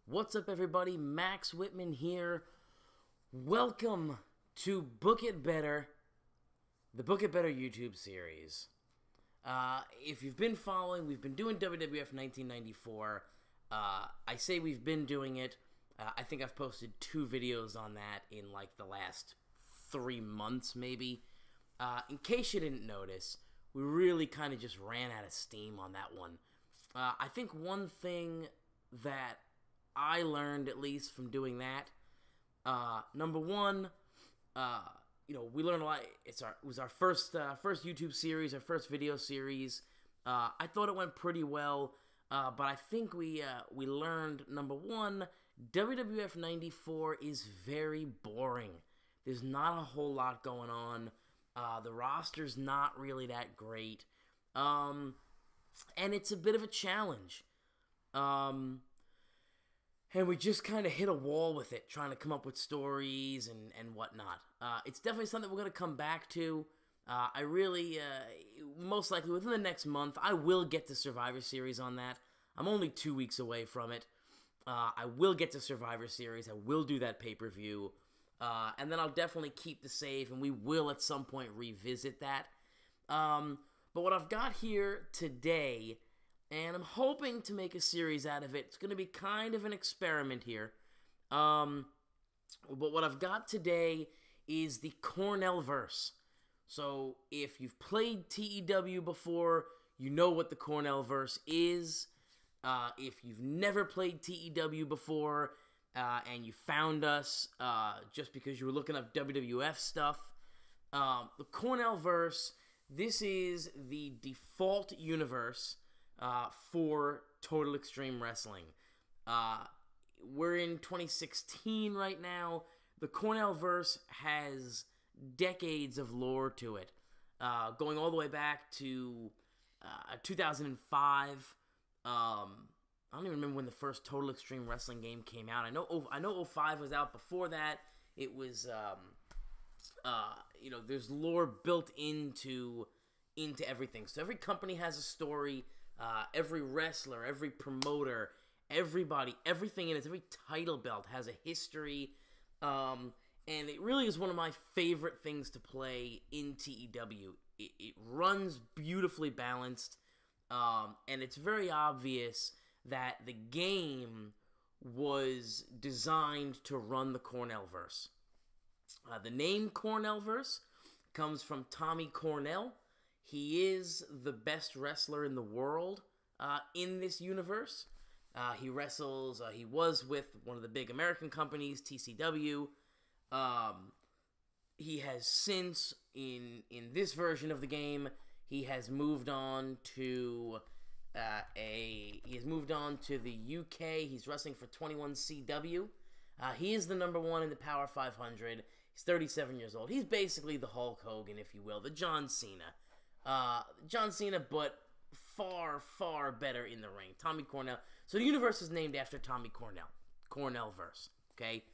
What's up, everybody? Max Whitman here. Welcome to Book It Better, the Book It Better YouTube series. If you've been following, we've been doing WWF 1994. I say we've been doing it. I think I've posted 2 videos on that in like the last 3 months, maybe. In case you didn't notice, we really kind of just ran out of steam on that one. I think one thing that I learned, at least from doing that, number one, we learned a lot. It was our first YouTube series, our first video series. I thought it went pretty well, but I think we learned, number one, WWF 94 is very boring. There's not a whole lot going on. The roster's not really that great, and it's a bit of a challenge. And we just kind of hit a wall with it, trying to come up with stories and whatnot. It's definitely something we're going to come back to. I really, most likely within the next month, I will get to Survivor Series on that. I'm only 2 weeks away from it. I will get to Survivor Series. I will do that pay-per-view. And then I'll definitely keep the save, and we will at some point revisit that. But what I've got here today, and I'm hoping to make a series out of it. It's going to be kind of an experiment here. But what I've got today is the CornellVerse. So if you've played TEW before, you know what the CornellVerse is. If you've never played TEW before, and you found us just because you were looking up WWF stuff, the CornellVerse, this is the default universe for Total Extreme Wrestling. We're in 2016 right now. The CornellVerse has decades of lore to it, going all the way back to 2005. I don't even remember when the first Total Extreme Wrestling game came out. I know 05 was out before that. It was there's lore built into everything. So every company has a story. Every wrestler, every promoter, everybody, everything in it, every title belt has a history, and it really is one of my favorite things to play in TEW. It runs beautifully balanced, and it's very obvious that the game was designed to run the CornellVerse. The name CornellVerse comes from Tommy Cornell. He is the best wrestler in the world in this universe. He wrestles, he was with one of the big American companies, TCW. He has since, in this version of the game, he has moved on to the UK. He's wrestling for 21CW. He is the number 1 in the Power 500. He's 37 years old. He's basically the Hulk Hogan, if you will, the John Cena. But far, far better in the ring. Tommy Cornell. So the universe is named after Tommy Cornell. CornellVerse. Okay?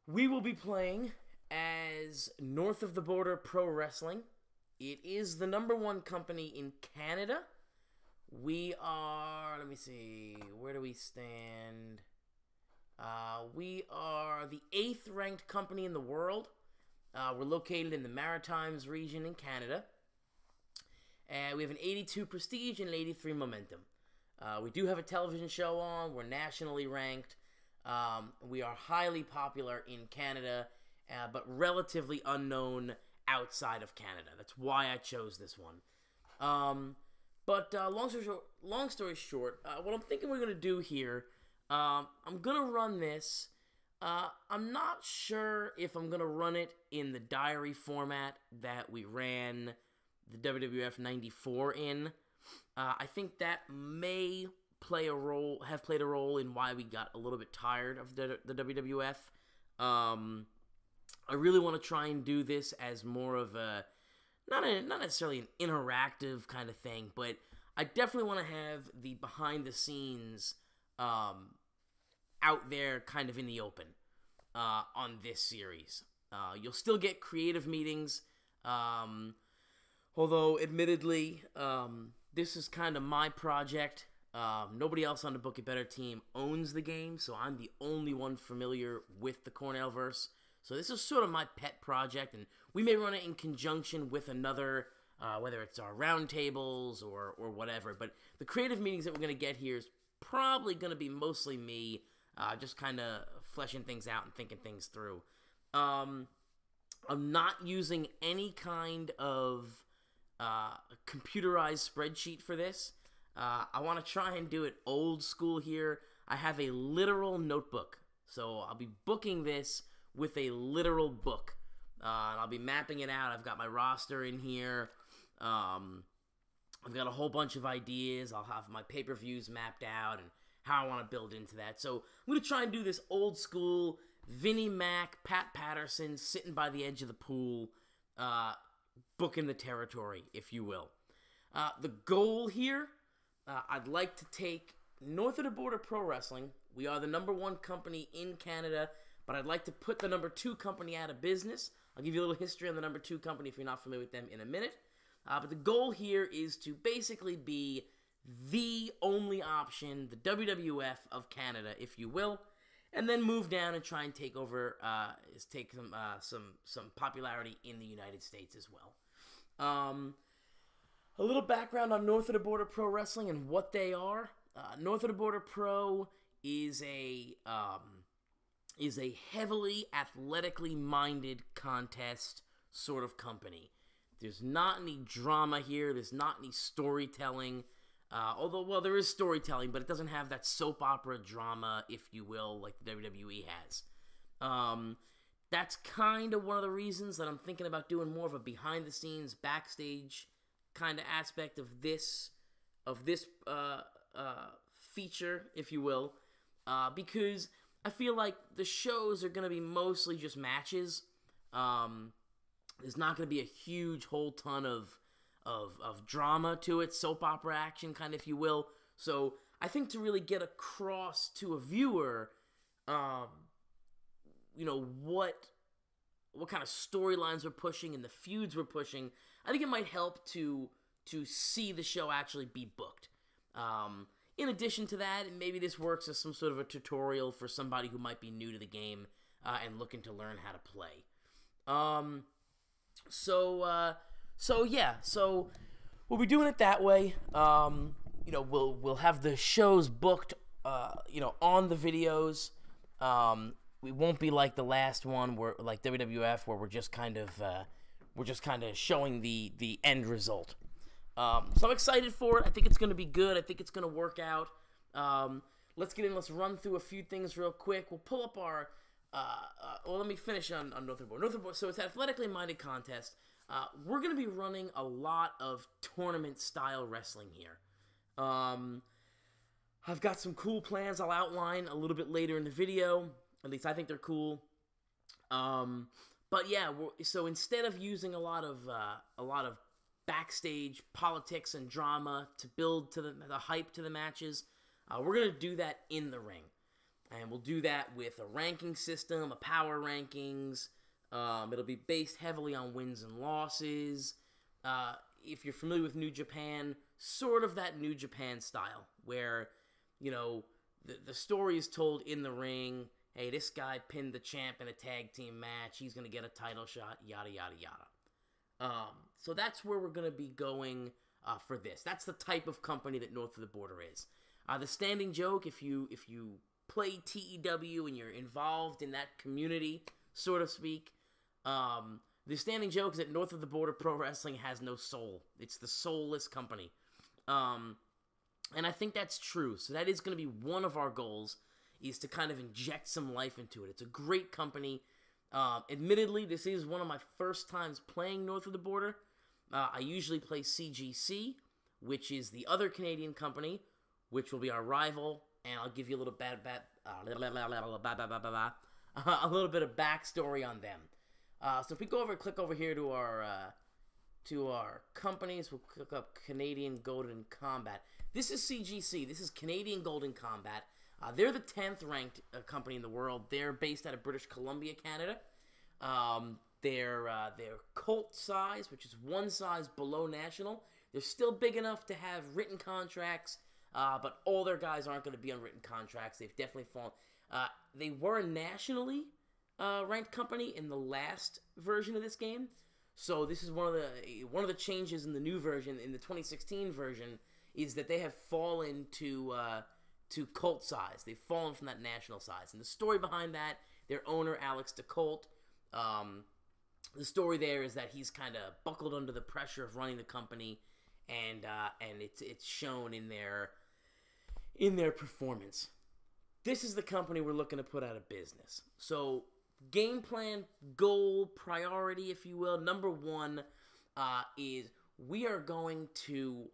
We will be playing as North of the Border Pro Wrestling. It is the number 1 company in Canada. We are, let me see, where do we stand? We are the 8th ranked company in the world. We're located in the Maritimes region in Canada. And we have an 82 prestige and an 83 momentum. We do have a television show on. We're nationally ranked. We are highly popular in Canada, but relatively unknown outside of Canada. That's why I chose this one. Long story short, what I'm thinking we're going to do here, I'm going to run this. I'm not sure if I'm going to run it in the diary format that we ran the WWF 94 in. I think that may have played a role in why we got a little bit tired of the WWF. I really want to try and do this as more of a, not necessarily an interactive kind of thing, but I definitely want to have the behind the scenes out there kind of in the open on this series. You'll still get creative meetings, although admittedly this is kind of my project. Nobody else on the Book It Better team owns the game, so I'm the only one familiar with the CornellVerse. So this is sort of my pet project, and we may run it in conjunction with another, whether it's our roundtables or whatever. But the creative meetings that we're going to get here is probably going to be mostly me, just kind of fleshing things out and thinking things through. I'm not using any kind of computerized spreadsheet for this. I want to try and do it old school here. I have a literal notebook, so I'll be booking this with a literal book. And I'll be mapping it out. I've got my roster in here. I've got a whole bunch of ideas. I'll have my pay-per-views mapped out and how I want to build into that. So I'm going to try and do this old school Vinnie Mac, Pat Patterson, sitting by the edge of the pool, booking the territory, if you will. The goal here, I'd like to take North of the Border Pro Wrestling. We are the #1 company in Canada, but I'd like to put the #2 company out of business. I'll give you a little history on the #2 company if you're not familiar with them in a minute. But the goal here is to basically be the only option, the WWF of Canada, if you will, and then move down and try and take over, take some popularity in the United States as well. A little background on North of the Border Pro Wrestling and what they are. North of the Border Pro is a heavily athletically minded contest sort of company. There's not any drama here. There's not any storytelling. Although, well, there is storytelling, but it doesn't have that soap opera drama, if you will, like the WWE has. That's kind of one of the reasons that I'm thinking about doing more of a behind-the-scenes, backstage kind of aspect of this feature, if you will, because I feel like the shows are going to be mostly just matches. There's not going to be a huge whole ton of drama to it, soap opera action, kind of, if you will. So I think to really get across to a viewer, what kind of storylines we're pushing and the feuds we're pushing, I think it might help to see the show actually be booked. In addition to that, maybe this works as some sort of a tutorial for somebody who might be new to the game and looking to learn how to play. So we'll be doing it that way. We'll have the shows booked, on the videos. We won't be like the last one, where like WWF, where we're just kind of showing the end result. So I'm excited for it. I think it's going to be good. I think it's going to work out. Let's get in. Let's run through a few things real quick. We'll pull up our. Let me finish on North of the Border. North of the Border. So it's an athletically minded contest. We're going to be running a lot of tournament-style wrestling here. I've got some cool plans I'll outline a little bit later in the video. At least I think they're cool. But yeah, so instead of using a lot of backstage politics and drama to build to the hype to the matches, we're going to do that in the ring. And we'll do that with a ranking system, a power rankings. It'll be based heavily on wins and losses. If you're familiar with New Japan, sort of that New Japan style, where, the story is told in the ring. Hey, this guy pinned the champ in a tag team match. He's going to get a title shot, yada, yada, yada. So that's where we're going to be going for this. That's the type of company that North of the Border is. The standing joke, if you play TEW and you're involved in that community, so to speak, the standing joke is that North of the Border Pro Wrestling has no soul. It's the soulless company. And I think that's true. So that is going to be one of our goals, is to kind of inject some life into it. It's a great company. Admittedly, this is one of my first times playing North of the Border. I usually play CGC, which is the other Canadian company, which will be our rival, and I'll give you a little a little bit of backstory on them. So if we go over, click over here to our companies, we'll click up Canadian Golden Combat. This is CGC. This is Canadian Golden Combat. They're the 10th ranked company in the world. They're based out of British Columbia, Canada. They're Colt size, which is one size below national. They're still big enough to have written contracts but all their guys aren't going to be on written contracts. They've definitely fallen. They were a nationally ranked company in the last version of this game, so this is one of the changes in the new version, in the 2016 version, is that they have fallen to cult size. They've fallen from that national size, and the story behind that, their owner Alex DeColt, the story there is that he's kind of buckled under the pressure of running the company, and it's shown in their performance. This is the company we're looking to put out of business. So, game plan, goal, priority, if you will, number one is we are going to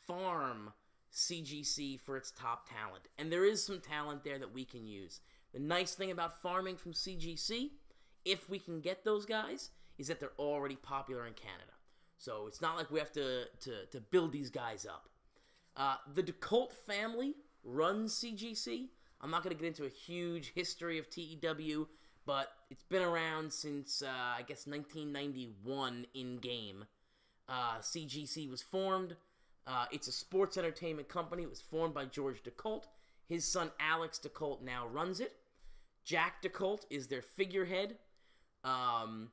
farm CGC for its top talent. And there is some talent there that we can use. The nice thing about farming from CGC, if we can get those guys, is that they're already popular in Canada. So it's not like we have to build these guys up. The DeColt family runs CGC. I'm not going to get into a huge history of TEW, but it's been around since, I guess, 1991 in-game. CGC was formed. It's a sports entertainment company. It was formed by George DeColt. His son, Alex DeColt, now runs it. Jack DeColt is their figurehead. And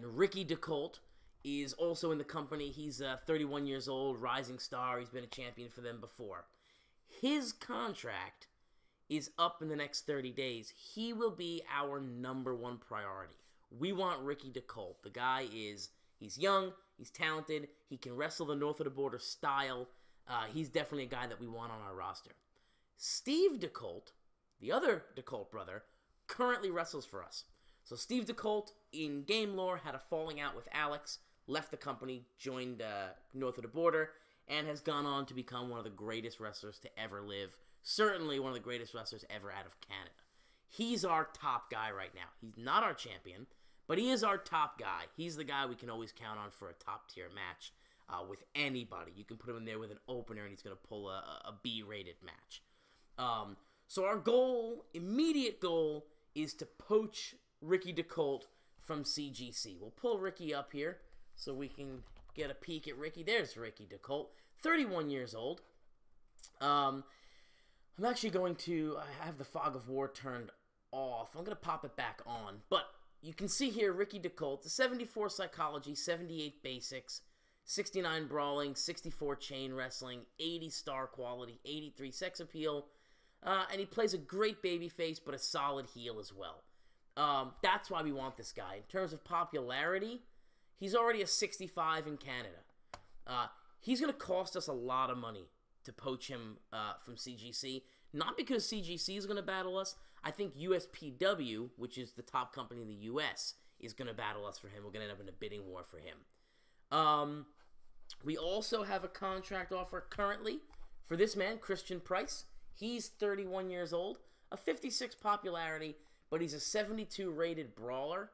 Ricky DeColt is also in the company. He's 31 years old, rising star. He's been a champion for them before. His contract is up in the next 30 days. He will be our number one priority. We want Ricky DeColt. The guy he's young, he's talented, he can wrestle the North of the Border style. He's definitely a guy that we want on our roster. Steve DeColt, the other DeColt brother, currently wrestles for us. So Steve DeColt, in game lore, had a falling out with Alex, left the company, joined North of the Border, and has gone on to become one of the greatest wrestlers to ever live. Certainly one of the greatest wrestlers ever out of Canada. He's our top guy right now. He's not our champion, but he is our top guy. He's the guy we can always count on for a top-tier match with anybody. You can put him in there with an opener, and he's going to pull a B-rated match. So our goal, immediate goal, is to poach Ricky DeColt from CGC. We'll pull Ricky up here so we can get a peek at Ricky. There's Ricky DeColt, 31 years old. I'm actually going to, I have the fog of war turned off. I'm going to pop it back on. But you can see here Ricky DeColt, the 74 psychology, 78 basics, 69 brawling, 64 chain wrestling, 80 star quality, 83 sex appeal. And he plays a great babyface, but a solid heel as well. That's why we want this guy. In terms of popularity, he's already a 65 in Canada. He's going to cost us a lot of money to poach him from CGC. Not because CGC is going to battle us. I think USPW, which is the top company in the US, is going to battle us for him. We're going to end up in a bidding war for him. We also have a contract offer currently for this man, Christian Price. He's 31 years old, a 56 popularity, but he's a 72 rated brawler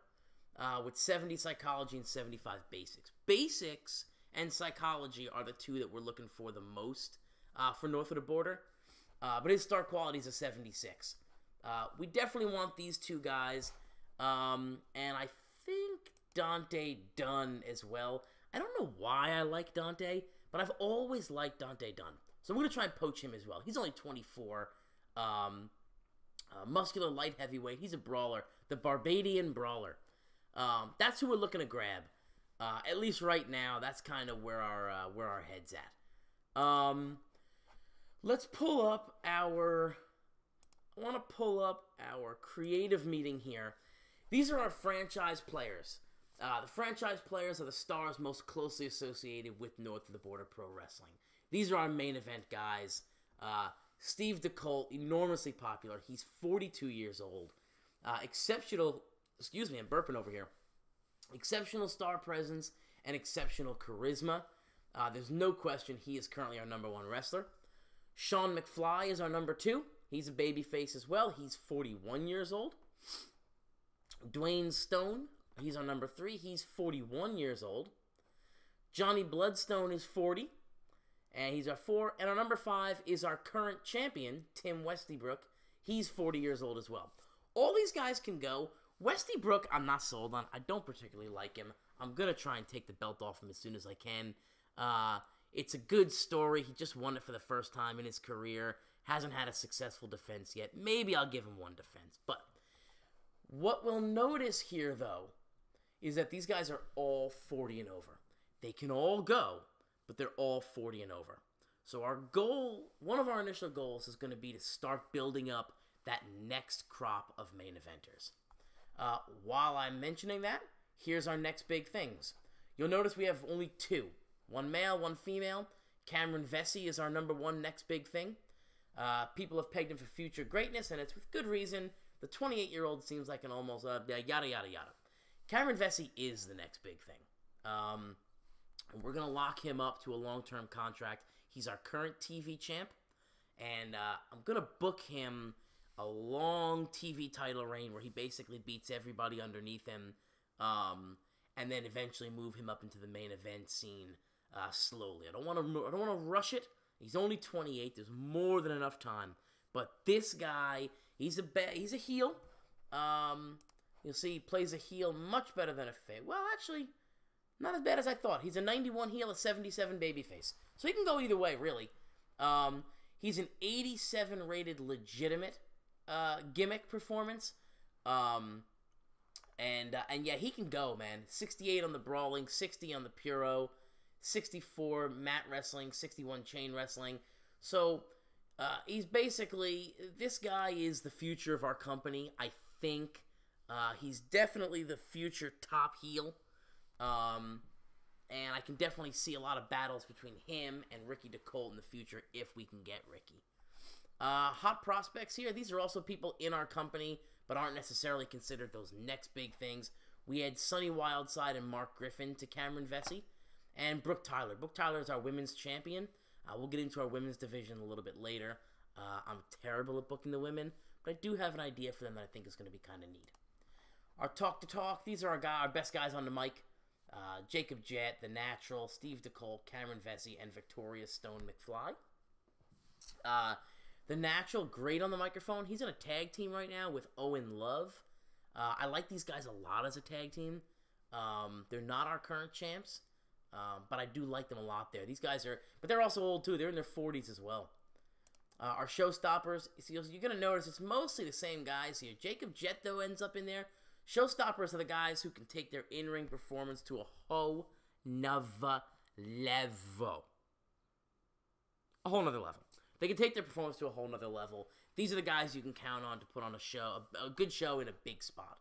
with 70 psychology and 75 basics. Basics and psychology are the two that we're looking for the most for North of the Border, but his star quality is a 76. We definitely want these two guys, and I think Dante Dunn as well. I don't know why I like Dante, but I've always liked Dante Dunn. So I'm going to try and poach him as well. He's only 24. Muscular light heavyweight. He's a brawler. The Barbadian brawler. That's who we're looking to grab. At least right now, that's kind of where our head's at. Let's pull up our... I want to pull up our creative meeting here. These are our franchise players. The franchise players are the stars most closely associated with North of the Border Pro Wrestling. These are our main event guys. Steve DeColt, enormously popular. He's 42 years old. Exceptional, excuse me, I'm burping over here. Exceptional star presence and exceptional charisma. There's no question he is currently our number one wrestler. Sean McFly is our number two. He's a babyface as well. He's 41 years old. Dwayne Stone, he's our number three. He's 41 years old. Johnny Bloodstone is 40. And he's our four. And our number five is our current champion, Tim Westybrook. He's 40 years old as well. All these guys can go. Westybrook, I'm not sold on. I don't particularly like him. I'm going to try and take the belt off him as soon as I can. It's a good story. He just won it for the first time in his career. Hasn't had a successful defense yet. Maybe I'll give him one defense. But what we'll notice here, though, is that these guys are all 40 and over. They can all go, but they're all 40 and over. So our goal, one of our initial goals, is going to be to start building up that next crop of main eventers. While I'm mentioning that, here's our next big things. You'll notice we have only two. One male, one female. CornellVerse is our number one next big thing. People have pegged him for future greatness, and it's with good reason. The 28-year-old seems like an almost yada, yada, yada. CornellVerse is the next big thing. And we're going to lock him up to a long-term contract. He's our current TV champ, and I'm going to book him a long TV title reign where he basically beats everybody underneath him, and then eventually move him up into the main event scene slowly. I don't want to rush it. He's only 28. There's more than enough time. But this guy, he's a heel. You'll see he plays a heel much better than a face. Well, actually, not as bad as I thought. He's a 91 heel, a 77 babyface. So he can go either way, really. He's an 87 rated legitimate gimmick performance. And yeah, he can go, man. 68 on the brawling, 60 on the puro, 64 mat wrestling, 61 chain wrestling. So he's basically, this guy is the future of our company. I think he's definitely the future top heel. And I can definitely see a lot of battles between him and Ricky DeColt in the future if we can get Ricky. Hot prospects here. These are also people in our company, but aren't necessarily considered those next big things. We had Sunny Wildside and Mark Griffin to CornellVerse, and Brooke Tyler. Brooke Tyler is our women's champion. We'll get into our women's division a little bit later. I'm terrible at booking the women, but I do have an idea for them that I think is going to be kind of neat. Our talk to talk. These are our best guys on the mic. Jacob Jett, The Natural, Steve DeColt, CornellVerse, and Victoria Stone McFly. The Natural, great on the microphone. He's in a tag team right now with Owen Love. I like these guys a lot as a tag team. They're not our current champs, but I do like them a lot there. These guys are, but they're also old too. They're in their 40s as well. Our showstoppers, you're going to notice it's mostly the same guys here. Jacob Jett, though, ends up in there. Showstoppers are the guys who can take their in-ring performance to a whole nother level. A whole nother level. They can take their performance to a whole nother level. These are the guys you can count on to put on a show, a good show in a big spot.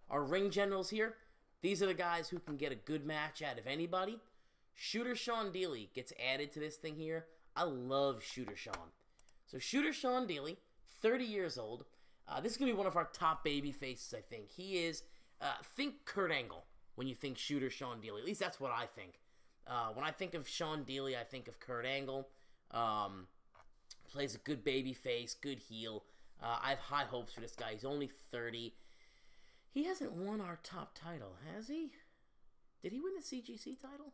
Our ring generals here, these are the guys who can get a good match out of anybody. Shooter Sean Deely gets added to this thing here. I love Shooter Sean. So Shooter Sean Deely, 30 years old. This is going to be one of our top baby faces, I think. He is, think Kurt Angle when you think Shooter Sean Deely. At least that's what I think. When I think of Sean Deely, I think of Kurt Angle. Plays a good baby face, good heel. I have high hopes for this guy. He's only 30. He hasn't won our top title, has he? Did he win the CGC title?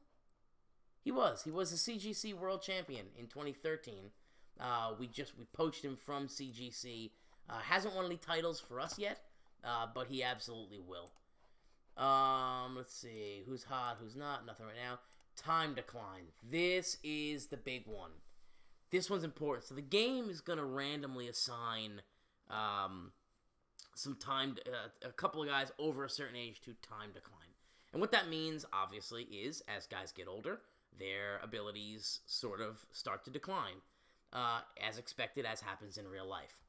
He was. He was the CGC World Champion in 2013. We poached him from CGC. Hasn't won any titles for us yet, but he absolutely will. Let's see. Who's hot, who's not? Nothing right now. Time decline. This is the big one. This one's important. So the game is going to randomly assign some time, a couple of guys over a certain age to time decline. And what that means, obviously, is as guys get older, their abilities sort of start to decline, as expected, as happens in real life.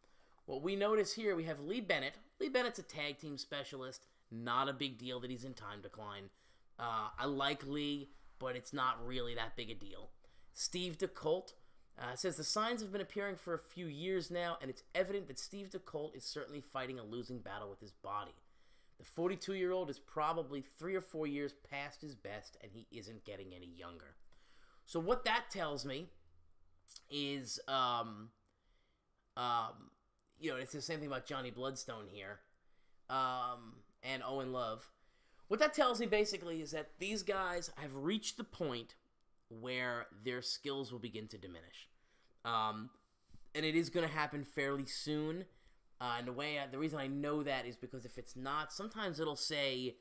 What we notice here, we have Lee Bennett. Lee Bennett's a tag team specialist. Not a big deal that he's in time decline. I like Lee, but it's not really that big a deal. Steve DeColt says the signs have been appearing for a few years now, and it's evident that Steve DeColt is certainly fighting a losing battle with his body. The 42-year-old is probably 3 or 4 years past his best, and he isn't getting any younger. So what that tells me is, it's the same thing about Johnny Bloodstone here, and Owen Love. What that tells me basically is that these guys have reached the point where their skills will begin to diminish. And it is going to happen fairly soon. And the reason I know that is because if it's not, sometimes it'll say,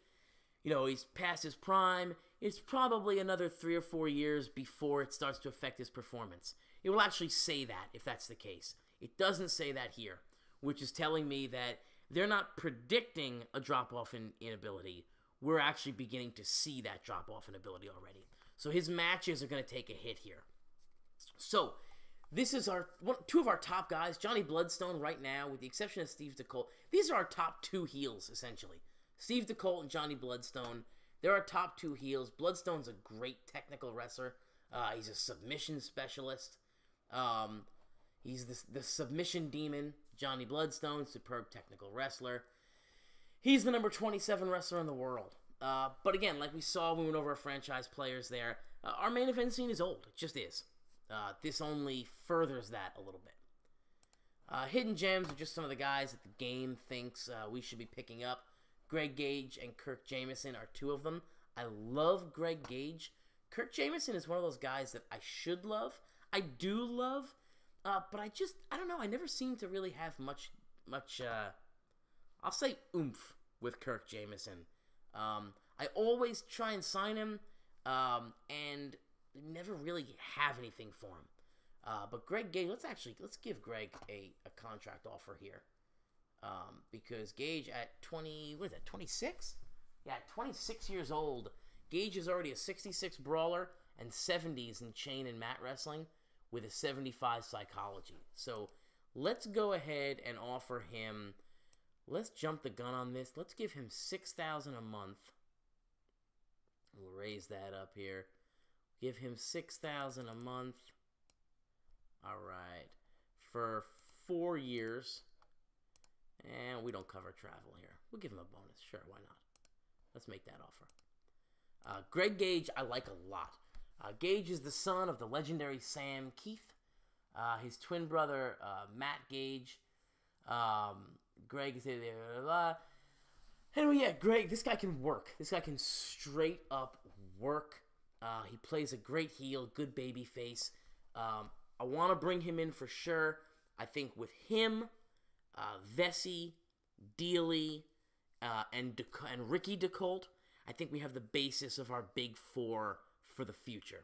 he's past his prime, it's probably another 3 or 4 years before it starts to affect his performance. It will actually say that, if that's the case. It doesn't say that here, which is telling me that they're not predicting a drop-off in ability. We're actually beginning to see that drop-off in ability already. So his matches are going to take a hit here. So this is two of our top guys, Johnny Bloodstone right now, with the exception of Steve DeColt. These are our top 2 heels, essentially. Steve DeColt and Johnny Bloodstone. They're our top 2 heels. Bloodstone's a great technical wrestler. He's a submission specialist. He's the submission demon. Johnny Bloodstone, superb technical wrestler. He's the number 27 wrestler in the world. But again, like we saw when we went over our franchise players there, our main event scene is old. It just is. This only furthers that a little bit. Hidden gems are just some of the guys that the game thinks we should be picking up. Greg Gage and Kirk Jameson are 2 of them. I love Greg Gage. Kirk Jameson is one of those guys that I should love. I do love, but I don't know. I never seem to really have much, I'll say oomph with Kirk Jameson. I always try and sign him, and never really have anything for him. But Greg Gage, let's give Greg a contract offer here. Because Gage at 26? Yeah, at 26 years old, Gage is already a 66 brawler and 70s in chain and mat wrestling with a 75 psychology. So let's go ahead and offer him, let's jump the gun on this. Let's give him $6,000 a month. We'll raise that up here. Give him $6,000 a month. All right. For 4 years. And we don't cover travel here. We'll give him a bonus. Sure, why not? Let's make that offer. Greg Gage, I like a lot. Gage is the son of the legendary Sam Keith. His twin brother, Matt Gage. Greg is anyway, yeah, Greg, this guy can work. This guy can straight up work. He plays a great heel, good baby face. I want to bring him in for sure. I think with him, Vesey, Dealey, and Ricky DeColt, I think we have the basis of our big 4 for the future.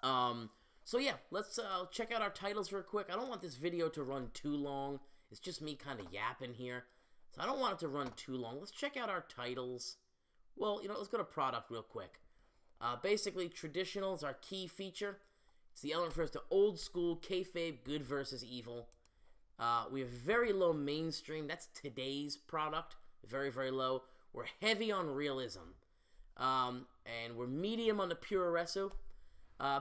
So yeah, let's check out our titles real quick. I don't want this video to run too long. It's just me kind of yapping here. So I don't want it to run too long. Let's check out our titles. Well, let's go to product real quick. Basically, traditional is our key feature. It's the element refers to old school, kayfabe, good versus evil. We have very low mainstream. That's today's product. Very, very low. We're heavy on realism. And we're medium on the pure resu.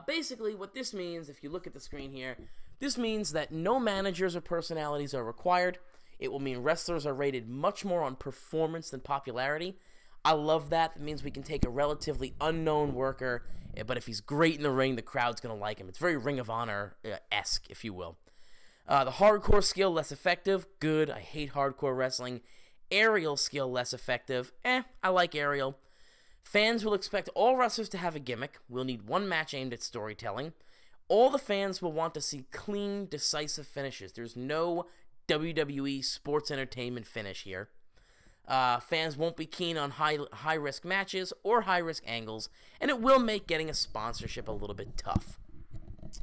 Basically, what this means, if you look at the screen here, this means that no managers or personalities are required. It will mean wrestlers are rated much more on performance than popularity. I love that. It means we can take a relatively unknown worker, but if he's great in the ring, the crowd's going to like him. It's very Ring of Honor-esque, if you will. The hardcore skill, less effective. Good. I hate hardcore wrestling. Aerial skill, less effective. I like aerial. Fans will expect all wrestlers to have a gimmick. We'll need one match aimed at storytelling. All the fans will want to see clean, decisive finishes. There's no WWE sports entertainment finish here. Fans won't be keen on high-risk matches or high-risk angles, and it will make getting a sponsorship a little bit tough.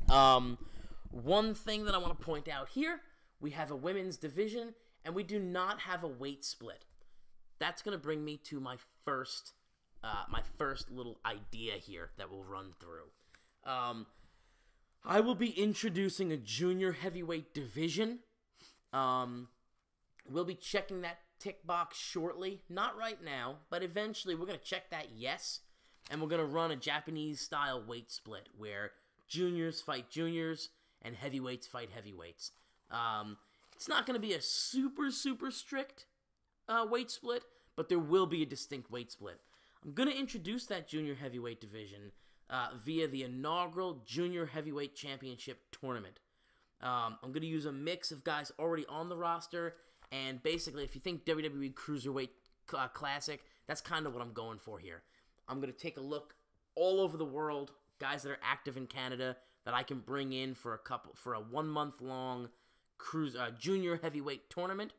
One thing that I want to point out here, we have a women's division, and we do not have a weight split. That's going to bring me to my first little idea here that we'll run through. I will be introducing a junior heavyweight division. We'll be checking that tick box shortly. Not right now, but eventually we're going to check that yes. And we're going to run a Japanese-style weight split where juniors fight juniors and heavyweights fight heavyweights. It's not going to be a super, super strict weight split, but there will be a distinct weight split. I'm going to introduce that junior heavyweight division via the inaugural Junior Heavyweight Championship Tournament. I'm going to use a mix of guys already on the roster, and basically, if you think WWE Cruiserweight Classic, that's kind of what I'm going for here. I'm going to take a look all over the world, guys that are active in Canada that I can bring in for a 1 month long Junior Heavyweight Tournament.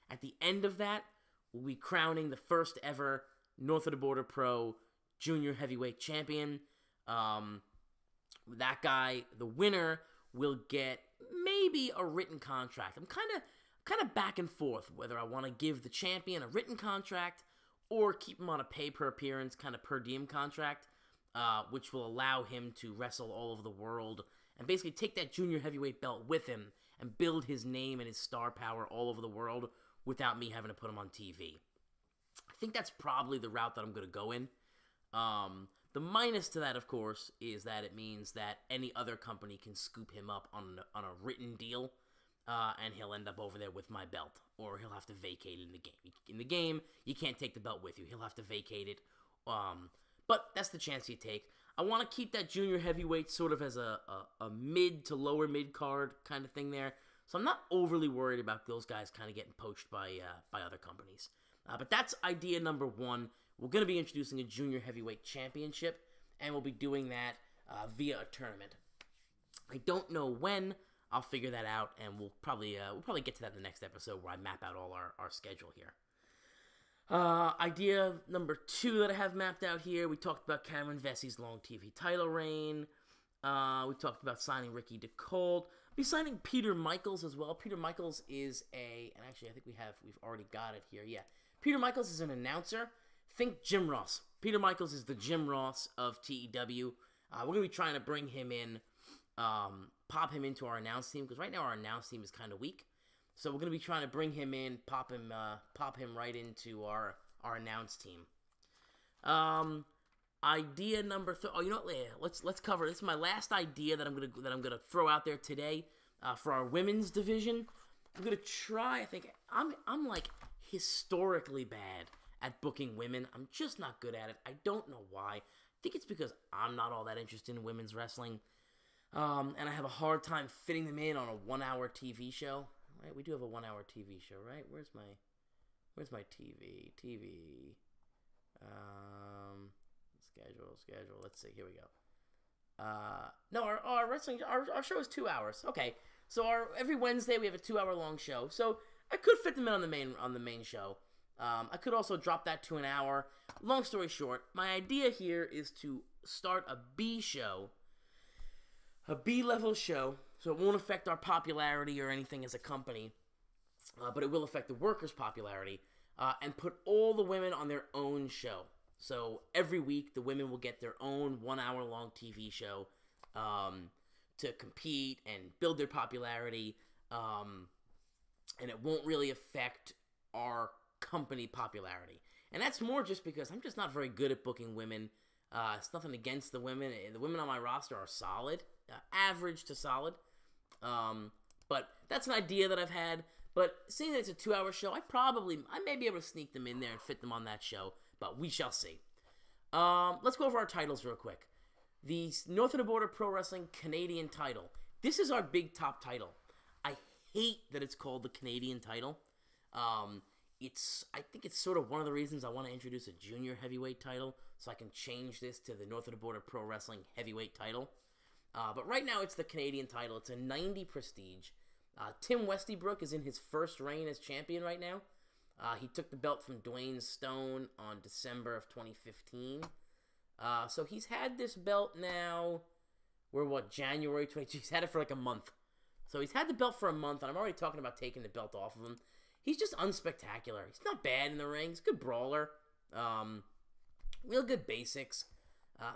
At the end of that, we'll be crowning the first ever North of the Border Pro junior heavyweight champion. That guy, the winner, will get maybe a written contract. I'm kind of back and forth whether I want to give the champion a written contract or keep him on a pay-per-appearance kind of per diem contract, which will allow him to wrestle all over the world and basically take that junior heavyweight belt with him and build his name and his star power all over the world without me having to put him on TV. I think that's probably the route that I'm going to go in. The minus to that, of course, is that it means that any other company can scoop him up on a written deal, and he'll end up over there with my belt, or he'll have to vacate it in the game. In the game, you can't take the belt with you. He'll have to vacate it, but that's the chance you take. I want to keep that junior heavyweight sort of as a mid to lower mid card kind of thing there, so I'm not overly worried about those guys kind of getting poached by other companies. But that's idea number one. We're going to be introducing a junior heavyweight championship, and we'll be doing that via a tournament. I don't know when. I'll figure that out, and we'll probably get to that in the next episode where I map out all our schedule here. Idea number two that I have mapped out here, we talked about Cameron Vessey's long TV title reign. We talked about signing Ricky DeCold. I'll be signing Peter Michaels as well. Peter Michaels is and actually I think we've already got it here. Yeah, Peter Michaels is an announcer. Think Jim Ross. Peter Michaels is the Jim Ross of TEW. We're going to be trying to bring him in, pop him into our announce team, because right now our announce team is kind of weak. So we're going to be trying to bring him in, pop him right into our announce team. Idea number three. Oh, you know what? Let's cover. This is my last idea that I'm gonna throw out there today for our women's division. I'm gonna try. I think I'm like historically bad at booking women. I'm just not good at it. I don't know why. I think it's because I'm not all that interested in women's wrestling. And I have a hard time fitting them in on a 1-hour TV show. Right? We do have a 1-hour TV show, right? Where's my TV? Schedule. Let's see. Here we go. No, our wrestling, our show is 2 hours. Okay. So every Wednesday we have a 2-hour long show. So I could fit them in on the main show. I could also drop that to an hour. Long story short, my idea here is to start a B show, a B-level show, so it won't affect our popularity or anything as a company, but it will affect the workers' popularity, and put all the women on their own show. So every week, the women will get their own 1-hour-long TV show to compete and build their popularity, and it won't really affect our company popularity. And that's more just because I'm just not very good at booking women. It's nothing against the women. The women on my roster are solid, average to solid. But that's an idea that I've had. But seeing that it's a 2-hour show, I may be able to sneak them in there and fit them on that show. But we shall see. Let's go over our titles real quick. The North of the Border Pro Wrestling Canadian title. This is our big top title. I hate that it's called the Canadian title. I think it's sort of one of the reasons I want to introduce a junior heavyweight title, so I can change this to the North of the Border Pro Wrestling heavyweight title. But right now it's the Canadian title. It's a 90 prestige. Tim Westybrook is in his first reign as champion right now. He took the belt from Dwayne Stone on December of 2015. So he's had this belt now, January 22? He's had it for like a month. So he's had the belt for a month, and I'm already talking about taking the belt off of him. He's just unspectacular. He's not bad in the ring. He's a good brawler. Real good basics.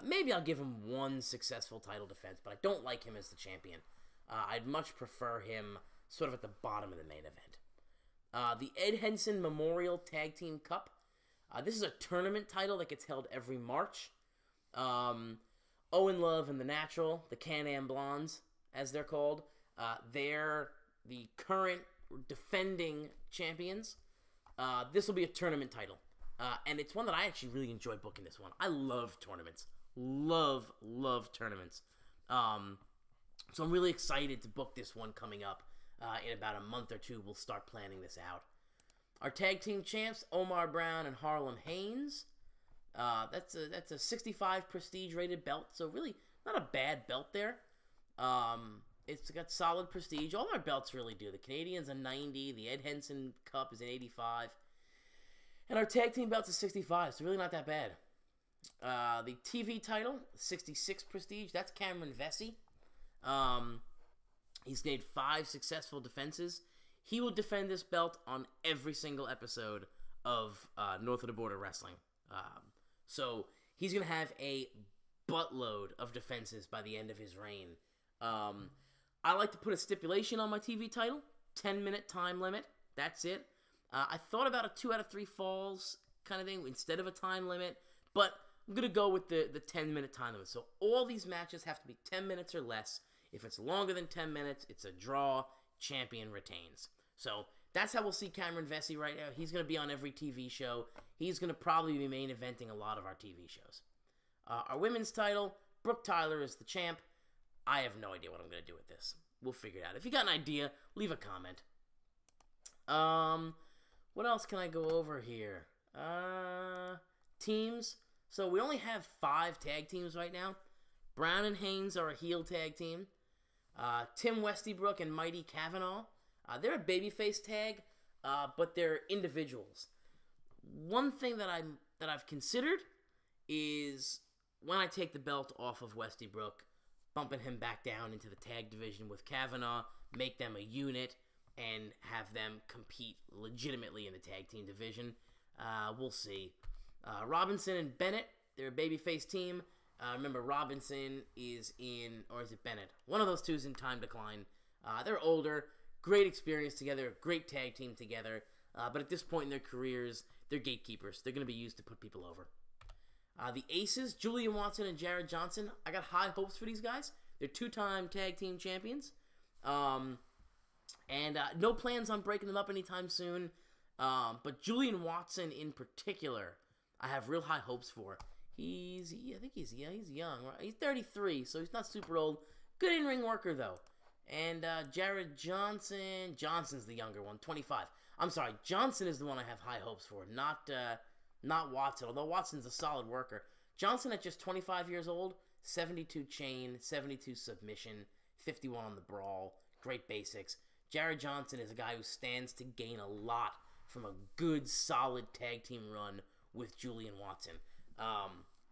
Maybe I'll give him one successful title defense, but I don't like him as the champion. I'd much prefer him sort of at the bottom of the main event. The Ed Henson Memorial Tag Team Cup. This is a tournament title that gets held every March. Owen Love and The Natural, the Can-Am Blondes, as they're called, they're the current defending champions. This will be a tournament title. And it's one that I actually really enjoy booking this one. I love tournaments. Love tournaments. So I'm really excited to book this one coming up. In about a month or two, we'll start planning this out. Our tag team champs, Omar Brown and Harlem Haynes. That's a 65 prestige rated belt, so really not a bad belt there. It's got solid prestige. All our belts really do. The Canadian's a 90. The Ed Henson Cup is an 85. And our tag team belt's a 65, so really not that bad. The TV title, 66 prestige, that's Cameron Vesey. He's made 5 successful defenses. He will defend this belt on every single episode of North of the Border Wrestling. So he's going to have a buttload of defenses by the end of his reign. I like to put a stipulation on my TV title, 10-minute time limit. That's it. I thought about a 2 out of 3 falls kind of thing instead of a time limit, but I'm going to go with the 10-minute time limit. So all these matches have to be 10 minutes or less. If it's longer than 10 minutes, it's a draw. Champion retains. So that's how we'll see Cameron Vesey right now. He's going to be on every TV show. He's going to probably be main eventing a lot of our TV shows. Our women's title, Brooke Tyler is the champ. I have no idea what I'm going to do with this. We'll figure it out. If you got an idea, leave a comment. What else can I go over here? Teams. So we only have 5 tag teams right now. Brown and Haynes are a heel tag team. Tim Westybrook and Mighty Kavanaugh. They're a babyface tag, but they're individuals. One thing that I've considered is when I take the belt off of Westybrook, bumping him back down into the tag division with Kavanaugh, make them a unit, and have them compete legitimately in the tag team division. We'll see. Robinson and Bennett, they're a babyface team. Remember, Robinson is in, or is it Bennett? One of those two is in Time Decline. They're older, great experience together, great tag team together. But at this point in their careers, they're gatekeepers. They're going to be used to put people over. The Aces, Julian Watson and Jared Johnson. I got high hopes for these guys. They're 2-time tag team champions. And no plans on breaking them up anytime soon. But Julian Watson in particular, I have real high hopes for. He's young. Right? He's 33, so he's not super old. Good in-ring worker, though. And Jared Johnson. Johnson's the younger one, 25. I'm sorry, Johnson is the one I have high hopes for, not Watson, although Watson's a solid worker. Johnson at just 25 years old, 72 chain, 72 submission, 51 on the brawl, great basics. Jared Johnson is a guy who stands to gain a lot from a good, solid tag team run with Julian Watson.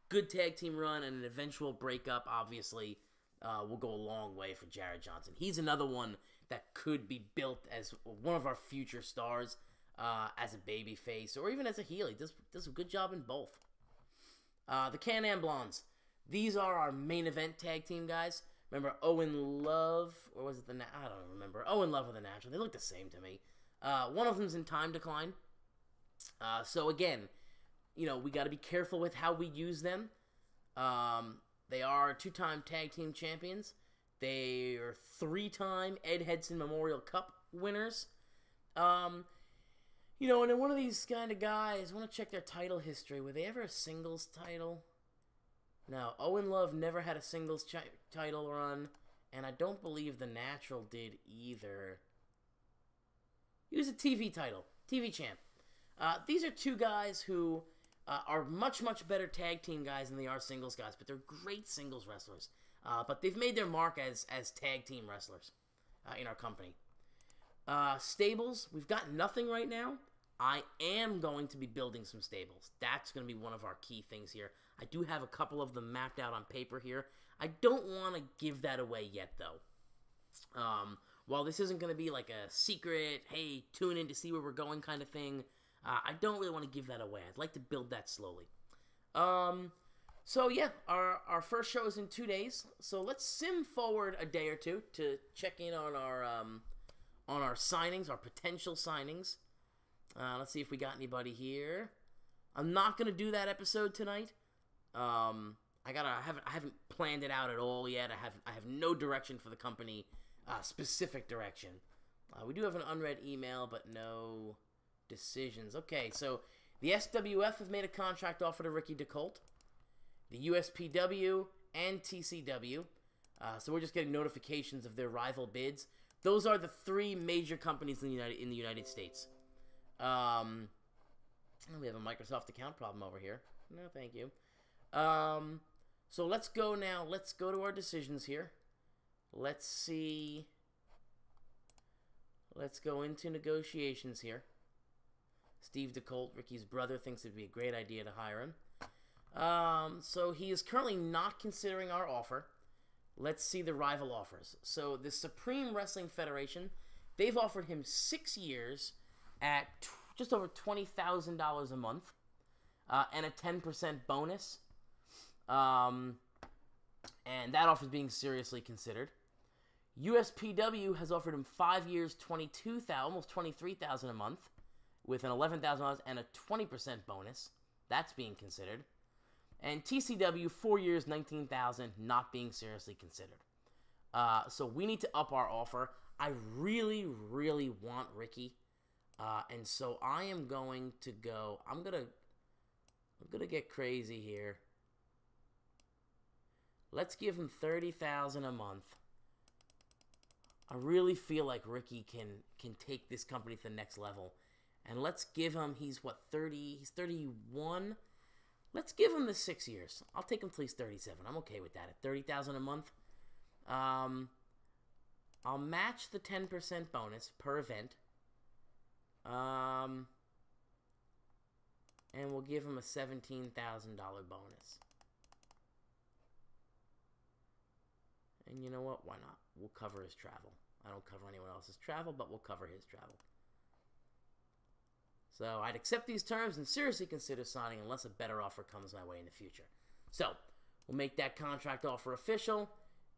Good tag team run and an eventual breakup, obviously, will go a long way for Jared Johnson. He's another one that could be built as one of our future stars as a babyface or even as a heel. He does a good job in both. The Can-Am Blondes. These are our main event tag team guys. Remember Owen Love, or was it I don't remember. Owen Love or the Natural. They look the same to me. One of them's in Time Decline. So again, we got to be careful with how we use them. They are 2-time tag team champions. They are 3-time Ed Hedson Memorial Cup winners. And then one of these kind of guys, I want to check their title history. Were they ever a singles title? No, Owen Love never had a singles title run, and I don't believe the Natural did either. He was a TV title, TV champ. These are 2 guys who are much, much better tag team guys than they are singles guys, but they're great singles wrestlers. But they've made their mark as tag team wrestlers in our company. Stables, we've got nothing right now. I am going to be building some stables. That's going to be one of our key things here. I do have a couple of them mapped out on paper here. I don't want to give that away yet, though. While this isn't going to be like a secret, hey, tune in to see where we're going kind of thing, I don't really want to give that away. I'd like to build that slowly. So yeah, our first show is in 2 days. So let's sim forward a day or two to check in on our signings, our potential signings. Let's see if we got anybody here. I'm not gonna do that episode tonight. I haven't planned it out at all yet. I have no direction for the company, specific direction. We do have an unread email, but no decisions. Okay, so the SWF have made a contract offer to Ricky DeColt, the USPW, and TCW. So we're just getting notifications of their rival bids. Those are the 3 major companies in the United States. We have a Microsoft account problem over here. No, thank you. So let's go now. Let's go to our decisions here. Let's see. Let's go into negotiations here. Steve DeColt, Ricky's brother, thinks it'd be a great idea to hire him. So he is currently not considering our offer. Let's see the rival offers. So the Supreme Wrestling Federation, they've offered him 6 years at just over $20,000 a month, and a 10% bonus. And that offer is being seriously considered. USPW has offered him 5 years, almost $23,000 a month, with an $11,000 and a 20% bonus. That's being considered. And TCW, 4 years, $19,000, not being seriously considered. So we need to up our offer. I really, really want Ricky, and so I am going to go. I'm gonna get crazy here. Let's give him $30,000 a month. I really feel like Ricky can take this company to the next level, and let's give him. He's what, 30? He's 31. Let's give him the 6 years. I'll take him till he's 37. I'm okay with that. At $30,000 a month, I'll match the 10% bonus per event. And we'll give him a $17,000 bonus. And you know what? Why not? We'll cover his travel. I don't cover anyone else's travel, but we'll cover his travel. So I'd accept these terms and seriously consider signing unless a better offer comes my way in the future. So we'll make that contract offer official,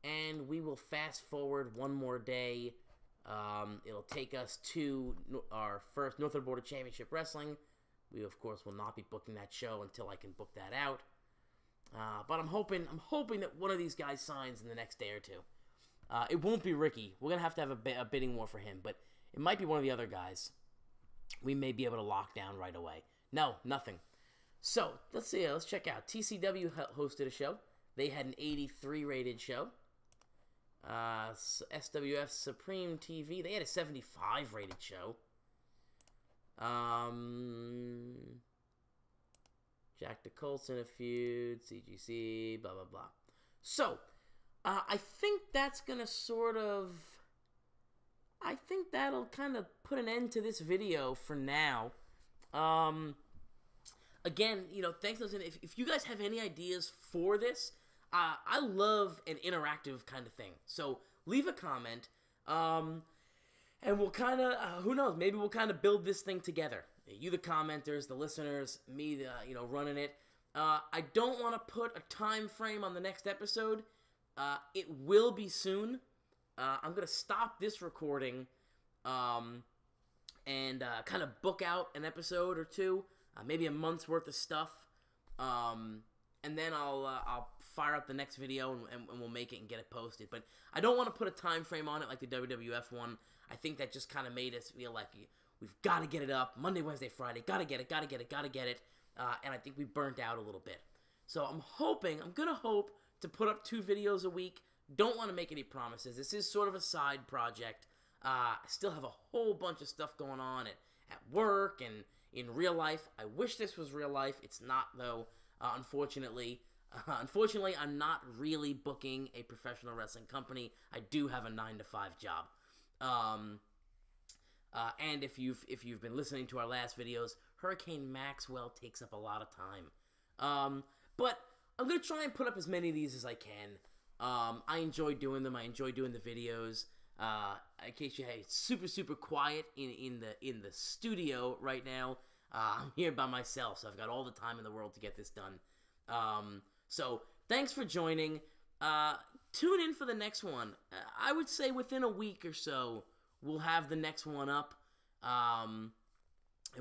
and we will fast forward one more day. It'll take us to our first Northern Border Championship Wrestling. We, of course, will not be booking that show until I can book that out. But I'm hoping that one of these guys signs in the next day or two. It won't be Ricky. We're going to have a bidding war for him, but it might be one of the other guys. We may be able to lock down right away. No, nothing. So, let's see. Let's check out. TCW hosted a show. They had an 83 rated show. SWF Supreme TV, they had a 75 rated show. Jack the Colts in a feud, CGC, blah, blah, blah. So, I think that's going to I think that'll kind of put an end to this video for now. Again, thanks for listening. If you guys have any ideas for this, I love an interactive kind of thing. So leave a comment, and we'll kind of, who knows, maybe we'll kind of build this thing together. You, the commenters, the listeners, me, running it. I don't want to put a time frame on the next episode. It will be soon. I'm going to stop this recording and kind of book out an episode or two, maybe a month's worth of stuff. And then I'll fire up the next video and we'll make it and get it posted. But I don't want to put a time frame on it like the WWF one. I think that just kind of made us feel like we've got to get it up Monday, Wednesday, Friday. Got to get it. And I think we burnt out a little bit. So I'm going to hope to put up 2 videos a week. Don't want to make any promises. This is sort of a side project. I still have a whole bunch of stuff going on at work and in real life. I wish this was real life. It's not, though. Unfortunately, I'm not really booking a professional wrestling company. I do have a 9-to-5 job. And if you've been listening to our last videos, Hurricane Maxwell takes up a lot of time. But I'm gonna try and put up as many of these as I can. I enjoy doing them. I enjoy doing the videos. In case you hey, it's super quiet in the studio right now. I'm here by myself, so I've got all the time in the world to get this done. So thanks for joining. Tune in for the next one. I would say within a week or so, we'll have the next one up, and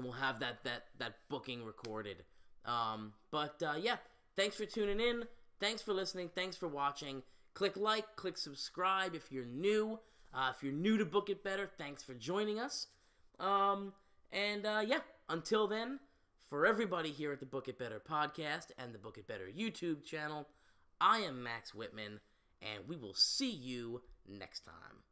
we'll have that booking recorded. Yeah, thanks for tuning in. Thanks for listening. Thanks for watching. Click like, click subscribe if you're new. If you're new to Book It Better, thanks for joining us. Yeah, until then, for everybody here at the Book It Better podcast and the Book It Better YouTube channel, I am Max Whitman, and we will see you next time.